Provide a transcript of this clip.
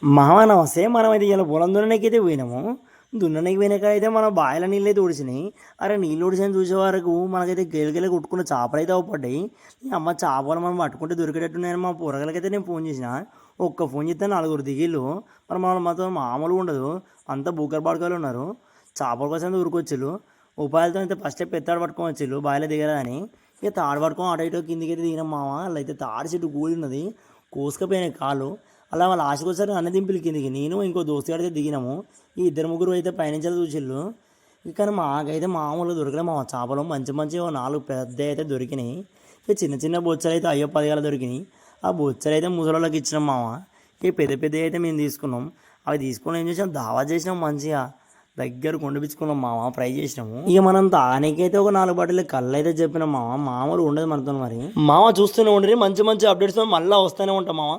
మామ నమస్తే. మనమైతే ఇలా పొలం దున్ననీకైతే పోయినాము. దున్ననీకి పోయినాక అయితే మన బావిల నీళ్ళు అయితే ఊడిచినాయి. అరే నీళ్ళు ఊడిచని చూసే వరకు మనకైతే గెలగెల కొట్టుకున్న చేపలు అయితే అవపడ్డాయి. ఈ అమ్మ చేపలు మనం పట్టుకుంటే దొరికేటట్టున్నాయని మా పొరగలకైతే నేను ఫోన్ చేసిన. ఒక్క ఫోన్ చేస్తే నలుగురు దిగిళ్ళు. మరి మన మాత్రం మామూలుగా ఉండదు. అంతా బూకర్ బాడుకాలు ఉన్నారు. చేపల కోసం ఊరుకొచ్చిళ్ళు. ఉపాయాలతో అయితే ఫస్ట్ పెత్తాడు పట్టుకొని వచ్చిళ్ళు బావిలో దిగరని. ఇక తాడు పట్టుకొని అటు ఇటు కిందికి అయితే దిగినాం మామ. అలా అయితే తాడి చెట్టు కూలి ఉన్నది, కోసుకపోయినాయి కాళ్ళు. అలా వాళ్ళ ఆశకు వచ్చారు అన్న దింపులు కిందికి. నేను ఇంకో దోస్తు అయితే దిగినాము. ఈ ఇద్దరు ముగ్గురు అయితే పైనుంచి చూసిళ్ళు. కానీ మాకైతే మామూలుగా దొరకలే మా చేపలు. మంచి మంచి నాలుగు పెద్ద అయితే దొరికినాయి. ఇక చిన్న చిన్న బొచ్చలు అయితే అయ్యో 10 దొరికినాయి. ఆ బొచ్చలు అయితే ముసలోళ్ళకి ఇచ్చినాం మామ. ఇక పెద్ద పెద్ద అయితే మేము తీసుకున్నాం. అవి తీసుకుని ఏం చేసాం, దావా చేసినాం మంచిగా. దగ్గర కొండపించుకున్నాం మామ, ఫ్రై చేసినాము. ఇక మనం తానికైతే ఒక 4 బాటిల్ కళ్ళు అయితే చెప్పినాం మామ. మామూలు ఉండదు మనతో. మరి మామ చూస్తూనే ఉండరు, మంచి మంచి అప్డేట్స్ మళ్ళీ వస్తూనే ఉంటాం మామ.